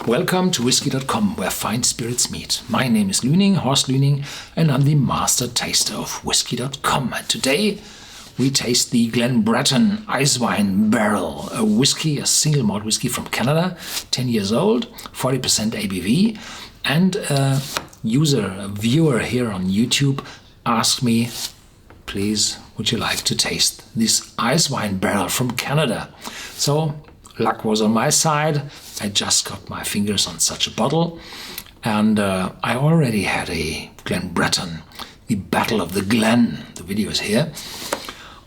Welcome to Whisky.com, where fine spirits meet. My name is Lüning, Horst Lüning, and I'm the master taster of Whisky.com. And today we taste the Glen Breton Ice Wine Barrel, a whiskey, a single malt whiskey from Canada, 10 years old, 40% ABV. And a viewer here on YouTube asked me, please, would you like to taste this ice wine barrel from Canada? So luck was on my side. I just got my fingers on such a bottle, and I already had a Glen Breton, the Battle of the Glen. The video is here.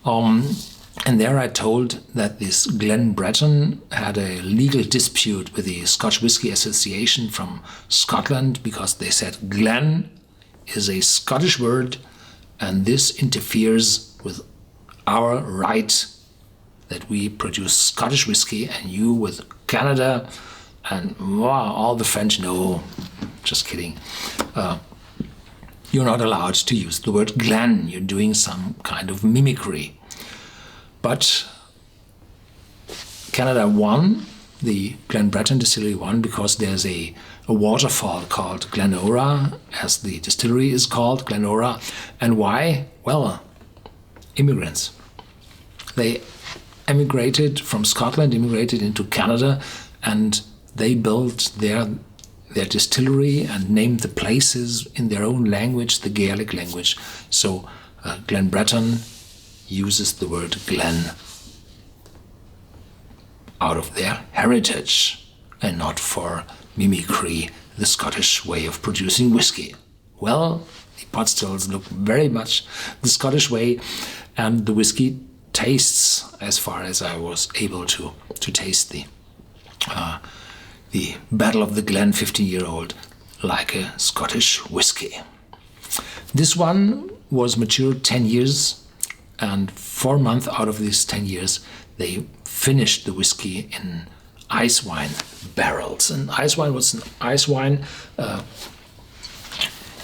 And there I told that this Glen Breton had a legal dispute with the Scotch Whisky Association from Scotland because they said Glen is a Scottish word and this interferes with our right that we produce Scottish whiskey and you with Canada and wow, all the French. No, just kidding. You're not allowed to use the word Glen. You're doing some kind of mimicry. But Canada won, the Glen Breton distillery won, because there's a waterfall called Glenora, as the distillery is called, Glenora. And why? Well, immigrants. They emigrated from Scotland, immigrated into Canada, and they built their distillery and named the places in their own language, the Gaelic language. So Glen Breton uses the word Glen out of their heritage and not for mimicry, the Scottish way of producing whiskey. Well, the pot stills look very much the Scottish way, and the whiskey tastes, as far as I was able to taste the Battle of the Glen 15-year-old, like a Scottish whiskey. This one was matured 10 years, and 4 months out of these 10 years they finished the whiskey in ice wine barrels. And ice wine was an ice wine.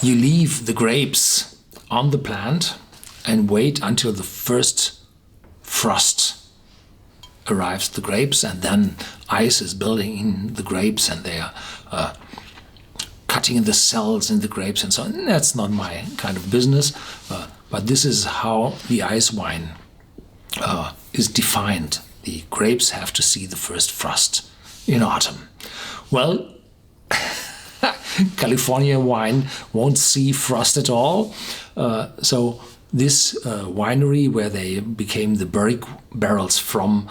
You leave the grapes on the plant and wait until the first frost arrives the grapes, and then ice is building in the grapes and they are cutting the cells in the grapes and so on. That's not my kind of business, but this is how the ice wine is defined. The grapes have to see the first frost in autumn. Well, California wine won't see frost at all, so this winery, where they became the barrique barrels from,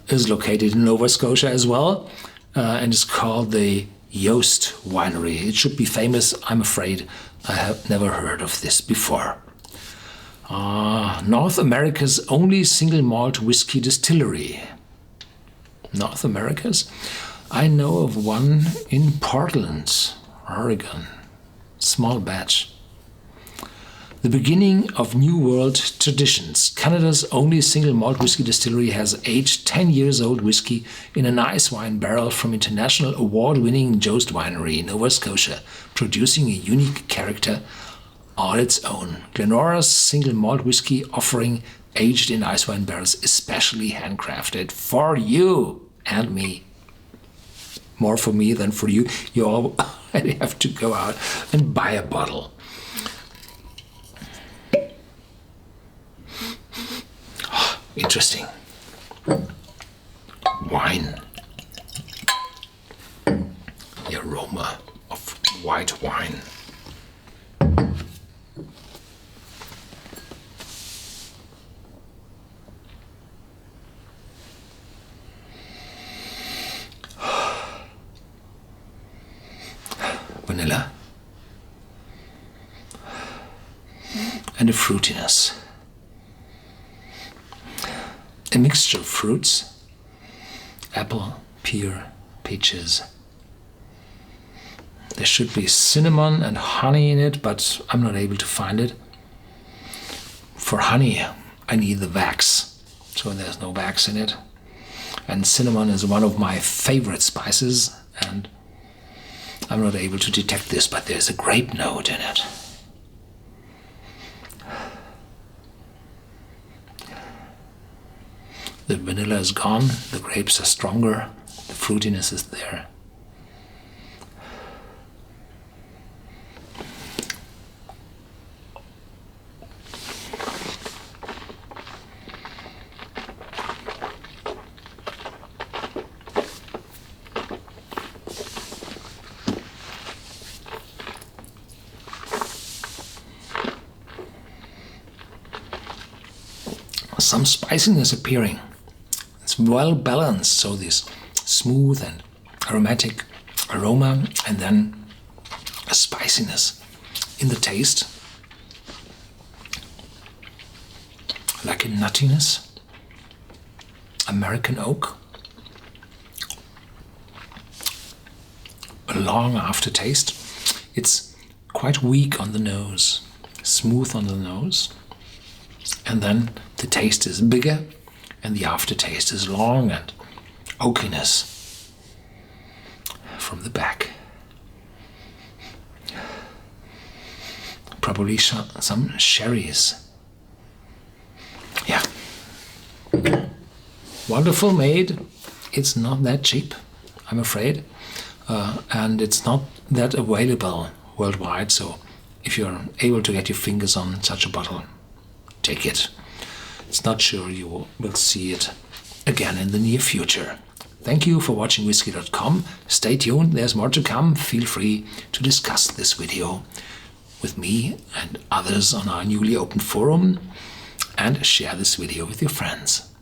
is located in Nova Scotia as well, and is called the Yost Winery. It should be famous. I'm afraid I have never heard of this before. North America's only single malt whiskey distillery. North America's? I know of one in Portland, Oregon. Small batch. The beginning of New World traditions. Canada's only single malt whiskey distillery has aged 10 years old whiskey in an ice wine barrel from international award-winning Jost Winery, Nova Scotia, producing a unique character all its own. Glenora's single malt whiskey offering aged in ice wine barrels, especially handcrafted for you and me. More for me than for you. You already have to go out and buy a bottle. Interesting. Wine. The aroma of white wine. Vanilla. And a fruitiness. A mixture of fruits, apple, pear, peaches. There should be cinnamon and honey in it, but I'm not able to find it. For honey, I need the wax, so there's no wax in it. And cinnamon is one of my favorite spices, and I'm not able to detect this, but there's a grape note in it. The vanilla is gone, the grapes are stronger, the fruitiness is there. some spiciness appearing. It's well balanced, so this smooth and aromatic aroma, and then a spiciness in the taste, like a nuttiness, American oak, a long aftertaste. It's quite weak on the nose, smooth on the nose, and then the taste is bigger and the aftertaste is long and oakiness from the back. Probably some sherries. Yeah. Wonderful made. It's not that cheap, I'm afraid. And it's not that available worldwide, so if you're able to get your fingers on such a bottle, take it. It's not sure you will see it again in the near future. Thank you for watching Whisky.com. Stay tuned, there's more to come. Feel free to discuss this video with me and others on our newly opened forum, and share this video with your friends.